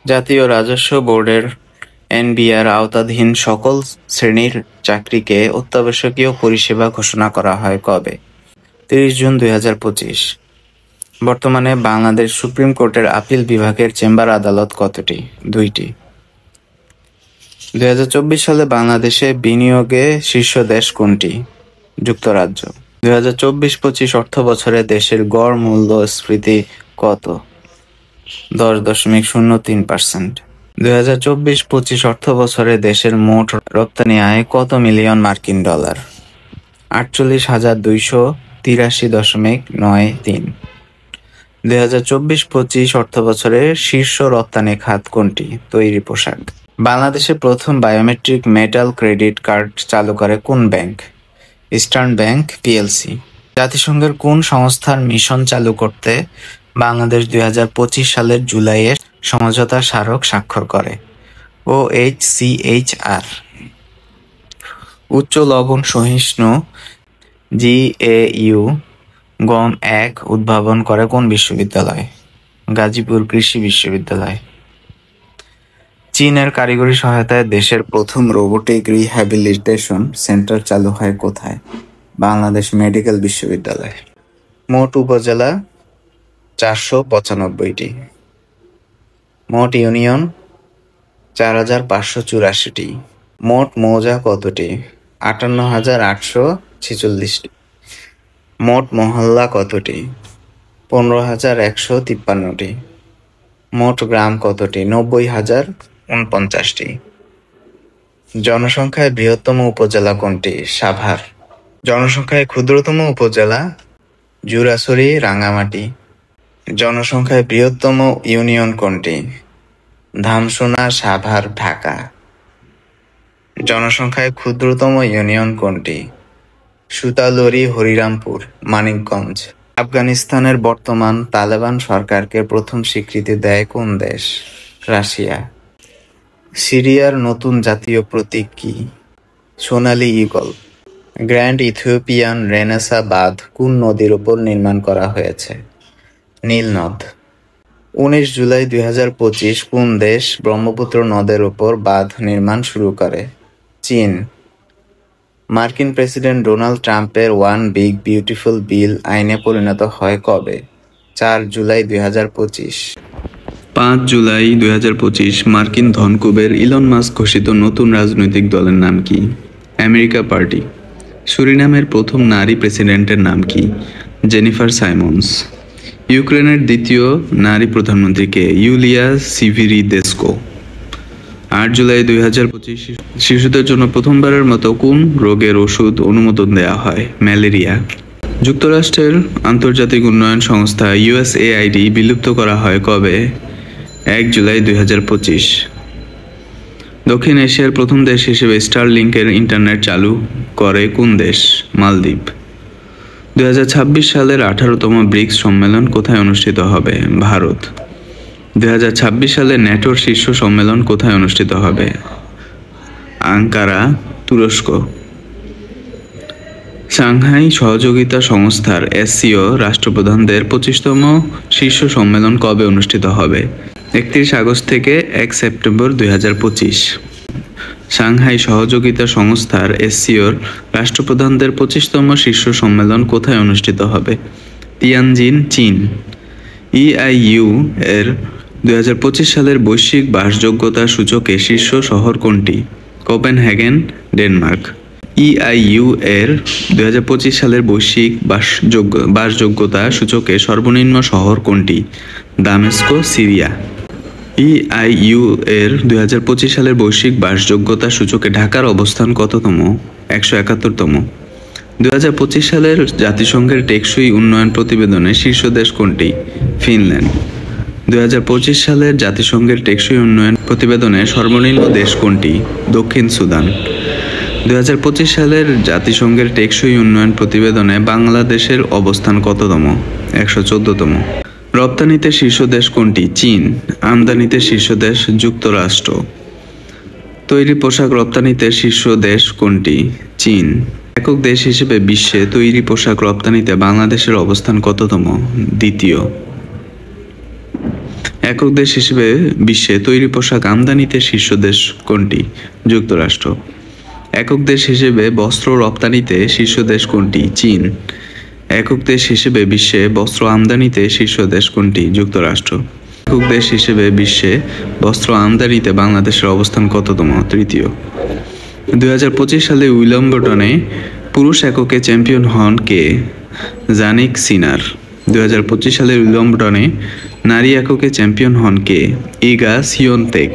জাতীয় রাজস্ব বোর্ডের এনবিআর আওতাধীন সকল শ্রেণীর চাকরিকে অত্যাবশ্যকীয় পরিষেবা ঘোষণা করা হয় কবে? ৩০ জুন ২০২৫। বর্তমানে বাংলাদেশ সুপ্রিম কোর্টের আপিল বিভাগের চেম্বার আদালত কতটি? ২টি। ২০২৪ সালে বাংলাদেশে বিনিয়োগে শীর্ষ দেশ কোনটি? যুক্তরাজ্য। ২০২৪-২৫ অর্থবছরে দেশের গড় মূল্যস্ফীতি কত? 10.03%। ২০২৪-২৫ অর্থবছরে দেশের মোট রপ্তানি আয় কত মিলিয়ন মার্কিন ডলার? 48,283.93। ২০২৪-২৫ অর্থবছরে শীর্ষ রপ্তানি খাত কোনটি? তৈরি পোশাক। বাংলাদেশে প্রথম বায়োমেট্রিক মেটাল ক্রেডিট কার্ড চালু করে কোন ব্যাংক? Eastern bank PLC. জাতিসংঘের কোন সংস্থার মিশন চালু করতে বাংলাদেশ ২০২৫ সালের জুলাইয়ে সমঝোতা স্মারক স্বাক্ষর করে? OHCHR। উচ্চ লবণ সহিষ্ণু GAU গম ১ উদ্ভাবন করে কোন বিশ্ববিদ্যালয়? গাজীপুর কৃষি বিশ্ববিদ্যালয়। চীনের কারিগরি সহায়তায় দেশের প্রথম রোবোটিক রিহ্যাবিলিটেশন সেন্টার চালু হয় কোথায়? বাংলাদেশ মেডিকেল বিশ্ববিদ্যালয়। মোট উপজেলা ৪৯৫টি। মোট ইউনিয়ন ৪৫৮৪টি। মোট মৌজা কতটি? ৫৮৮৪৬টি। মোট মহল্লা কতটি? ১৫,১৫৩টি। মোট গ্রাম কতটি? ৯০,০৪৯টি। জনসংখ্যায় বৃহত্তম উপজেলা কোনটি? সাভার। জনসংখ্যায় ক্ষুদ্রতম উপজেলা জুরাছড়ি, রাঙ্গামাটি। জনসংখ্যায় বৃহত্তম ইউনিয়ন কোনটি? ধামসোনা, সাভার, ঢাকা। জনসংখ্যায় ক্ষুদ্রতম ইউনিয়ন কোনটি? সুতালুরি, হরিরামপুর, মানিকগঞ্জ। আফগানিস্তানের বর্তমান তালেবান সরকারকে প্রথম স্বীকৃতি দেয় কোন দেশ? রাশিয়া। সিরিয়ার নতুন জাতীয় প্রতীক কি? সোনালী ঈগল। গ্র্যান্ড ইথিওপিয়ান রেনেসাঁ বাঁধ কোন নদীর উপর নির্মাণ করা হয়েছে? নীল নদ। ১৯ জুলাই ২০২৫ কোন দেশ ব্রহ্মপুত্র নদের উপর বাঁধ নির্মাণ শুরু করে? চীন। মার্কিন প্রেসিডেন্ট ডোনাল্ড ট্রাম্পের ওয়ান বিগ বিউটিফুল বিল আইনে পরিণত হয় কবে? ৪ জুলাই ২০২৫। ৫ জুলাই ২০২৫ মার্কিন ধনকুবের ইলন মাস্ক ঘোষিত নতুন রাজনৈতিক দলের নাম কি? America party. সুরিনামের প্রথম নারী প্রেসিডেন্টের নাম কি? Jennifer Simons. ইউক্রেনের দ্বিতীয় নারী প্রধানমন্ত্রী কে? ইউলিয়া সিভিরিদেস্কো। ৮ জুলাই ২০২৫ শিশুদের জন্য প্রথমবারের মতো কোন রোগের ওষুধ অনুমোদন দেওয়া হয়? ম্যালেরিয়া। যুক্তরাষ্ট্রের আন্তর্জাতিক উন্নয়ন সংস্থা USAID বিলুপ্ত করা হয় কবে? ১ জুলাই ২০২৫। দক্ষিণ এশিয়ার প্রথম দেশ হিসেবে স্টারলিংকের ইন্টারনেট চালু করে কোন দেশ? মালদ্বীপ। ২০২৬ সালের 18তম ব্রিক্স সম্মেলন কোথায় অনুষ্ঠিত হবে? ভারত। ২০২৬ সালে ন্যাটোর শীর্ষ সম্মেলন কোথায় অনুষ্ঠিত হবে? আঙ্কারা, তুরস্ক। সাংহাই সহযোগিতা সংস্থার SCO রাষ্ট্রপ্রধানদের 25তম শীর্ষ সম্মেলন কবে অনুষ্ঠিত হবে? ৩১ আগস্ট থেকে ১ সেপ্টেম্বর ২০২৫। সাংহাই সহযোগিতা সংস্থার SCOর রাষ্ট্রপ্রধানদের 25তম শীর্ষ সম্মেলন কোথায় অনুষ্ঠিত হবে? তিয়ানজিন, চীন। EIU এর ২০২৫ সালের বৈশ্বিক বাসযোগ্যতা সূচকে শীর্ষ শহর কোনটি? Copenhagen, Denmark. EIU এর ২০২৫ সালের বৈশ্বিক বাসযোগ্যতা সূচকে সর্বনিম্ন শহর কোনটি? দামেস্ক, সিরিয়া। EIU এর ২০২৫ সালের বৈশ্বিক বাসযোগ্যতা সূচকে ঢাকার অবস্থান কততম? ১৭১তম। ২০২৫ সালের জাতিসংঘের টেকসই উন্নয়ন প্রতিবেদনে শীর্ষ দেশ কোনটি? ফিনল্যান্ড। ২০২৫ সালের জাতিসংঘের টেকসই উন্নয়ন প্রতিবেদনে সর্বনিম্ন দেশ কোনটি? দক্ষিণ সুদান। ২০২৫ সালের জাতিসংঘের টেকসই উন্নয়ন প্রতিবেদনে বাংলাদেশের অবস্থান কততম? ১১৪তম। রপ্তানিতে শীর্ষ দেশ কোনটি? চীন। আমদানিতে শীর্ষ দেশ যুক্তরাষ্ট্র। তৈরি পোশাক রপ্তানিতে শীর্ষ দেশ কোনটি? চীন। একক দেশ হিসেবে বিশ্বে তৈরি পোশাক রপ্তানিতে বাংলাদেশের অবস্থান কততম? দ্বিতীয়। একক দেশ হিসেবে বিশ্বে তৈরি পোশাক আমদানিতে শীর্ষ দেশ কোনটি? যুক্তরাষ্ট্র। একক দেশ হিসেবে বস্ত্র রপ্তানিতে শীর্ষ দেশ কোনটি? চীন। একক দেশ হিসেবে বিশ্বে বস্ত্র আমদানিতে শীর্ষ দেশ কোনটি? যুক্তরাষ্ট্র। একক দেশ হিসেবে বিশ্বে বস্ত্র আমদানিতে বাংলাদেশের অবস্থান কততম? তৃতীয়। 2025 সালে উইম্বলডনে পুরুষ এককে চ্যাম্পিয়ন হন কে? জানিক সিনার। 2025 সালের উইম্বলডনে নারী এককে চ্যাম্পিয়ন হন কে? ইগা সিওনতেক।